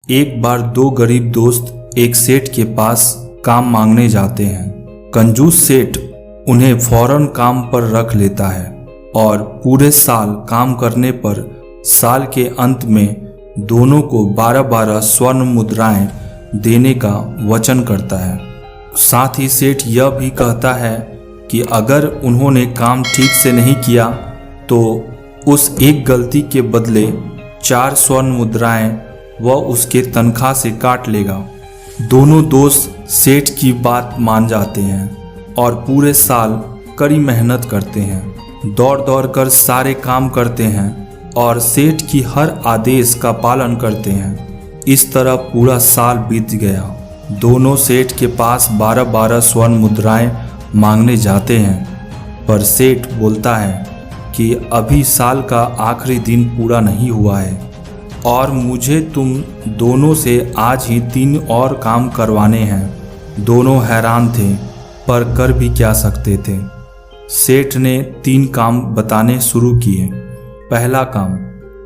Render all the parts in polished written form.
एक बार दो गरीब दोस्त एक सेठ के पास काम मांगने जाते हैं। कंजूस सेठ उन्हें फौरन काम पर रख लेता है और पूरे साल काम करने पर साल के अंत में दोनों को 12-12 स्वर्ण मुद्राएं देने का वचन करता है। साथ ही सेठ यह भी कहता है कि अगर उन्होंने काम ठीक से नहीं किया तो उस एक गलती के बदले 4 स्वर्ण मुद्राएं वह उसके तनख्वाह से काट लेगा। दोनों दोस्त सेठ की बात मान जाते हैं और पूरे साल कड़ी मेहनत करते हैं, दौड़ दौड़ कर सारे काम करते हैं और सेठ की हर आदेश का पालन करते हैं। इस तरह पूरा साल बीत गया। दोनों सेठ के पास 12-12 स्वर्ण मुद्राएं मांगने जाते हैं, पर सेठ बोलता है कि अभी साल का आखिरी दिन पूरा नहीं हुआ है और मुझे तुम दोनों से आज ही 3 और काम करवाने हैं। दोनों हैरान थे, पर कर भी क्या सकते थे। सेठ ने 3 काम बताने शुरू किए। पहला काम,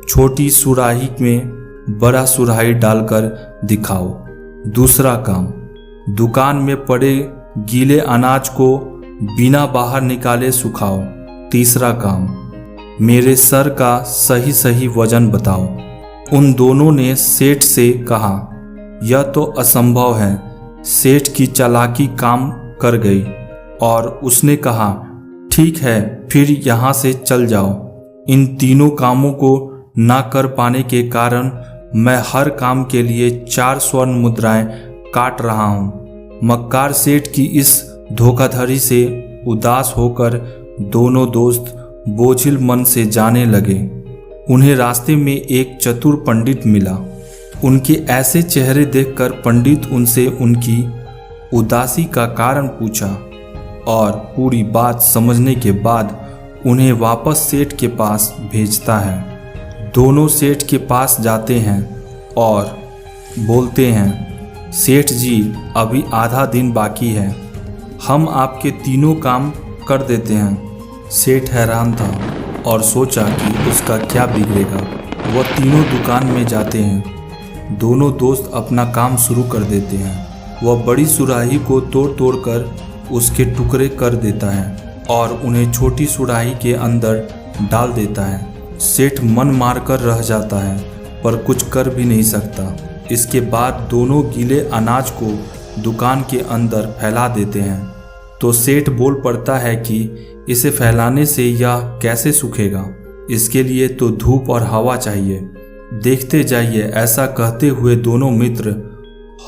छोटी सुराही में बड़ा सुराही डालकर दिखाओ। दूसरा काम, दुकान में पड़े गीले अनाज को बिना बाहर निकाले सुखाओ। तीसरा काम, मेरे सर का सही सही वजन बताओ। उन दोनों ने सेठ से कहा, यह तो असंभव है। सेठ की चालाकी काम कर गई और उसने कहा, ठीक है, फिर यहाँ से चल जाओ। इन तीनों कामों को ना कर पाने के कारण मैं हर काम के लिए 4 स्वर्ण मुद्राएं काट रहा हूँ। मक्कार सेठ की इस धोखाधड़ी से उदास होकर दोनों दोस्त बोझिल मन से जाने लगे। उन्हें रास्ते में एक चतुर पंडित मिला। उनके ऐसे चेहरे देखकर पंडित उनसे उनकी उदासी का कारण पूछा और पूरी बात समझने के बाद उन्हें वापस सेठ के पास भेजता है। दोनों सेठ के पास जाते हैं और बोलते हैं, सेठ जी, अभी आधा दिन बाकी है, हम आपके तीनों काम कर देते हैं। सेठ हैरान था और सोचा कि उसका क्या बिगड़ेगा। वह तीनों दुकान में जाते हैं। दोनों दोस्त अपना काम शुरू कर देते हैं। वह बड़ी सुराही को तोड़ तोड़ कर उसके टुकड़े कर देता है और उन्हें छोटी सुराही के अंदर डाल देता है। सेठ मन मारकर रह जाता है, पर कुछ कर भी नहीं सकता। इसके बाद दोनों गीले अनाज को दुकान के अंदर फैला देते हैं तो सेठ बोल पड़ता है कि इसे फैलाने से यह कैसे सूखेगा, इसके लिए तो धूप और हवा चाहिए। देखते जाइए। ऐसा कहते हुए दोनों मित्र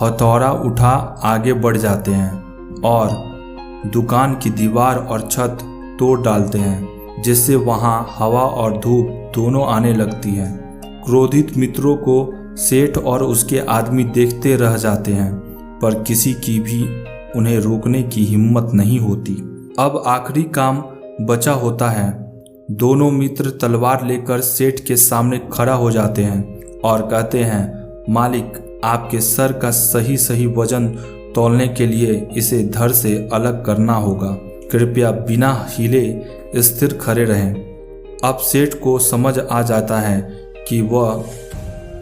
हथौड़ा उठा आगे बढ़ जाते हैं और दुकान की दीवार और छत तोड़ डालते हैं, जिससे वहां हवा और धूप दोनों आने लगती है। क्रोधित मित्रों को सेठ और उसके आदमी देखते रह जाते हैं, पर किसी की भी उन्हें रोकने की हिम्मत नहीं होती। अब आखिरी काम बचा होता है। दोनों मित्र तलवार लेकर सेठ के सामने खड़ा हो जाते हैं और कहते हैं, मालिक, आपके सर का सही सही वजन तौलने के लिए इसे धड़ से अलग करना होगा। कृपया बिना हिले स्थिर खड़े रहें। अब सेठ को समझ आ जाता है कि वह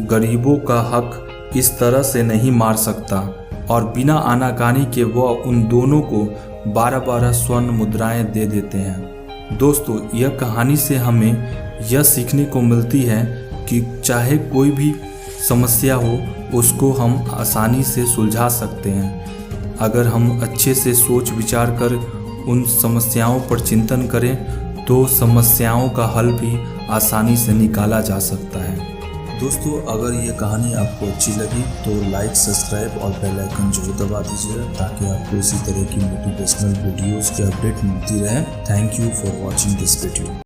गरीबों का हक इस तरह से नहीं मार सकता और बिना आनाकानी के वह उन दोनों को 12-12 स्वर्ण मुद्राएं दे देते हैं। दोस्तों, यह कहानी से हमें यह सीखने को मिलती है कि चाहे कोई भी समस्या हो, उसको हम आसानी से सुलझा सकते हैं। अगर हम अच्छे से सोच विचार कर उन समस्याओं पर चिंतन करें तो समस्याओं का हल भी आसानी से निकाला जा सकता है। दोस्तों, अगर ये कहानी आपको अच्छी लगी तो लाइक, सब्सक्राइब और बेल आइकन जरूर दबा दीजिएगा ताकि आपको इसी तरह की मोटिवेशनल वीडियोस की अपडेट मिलती रहे। Thank you for watching this video.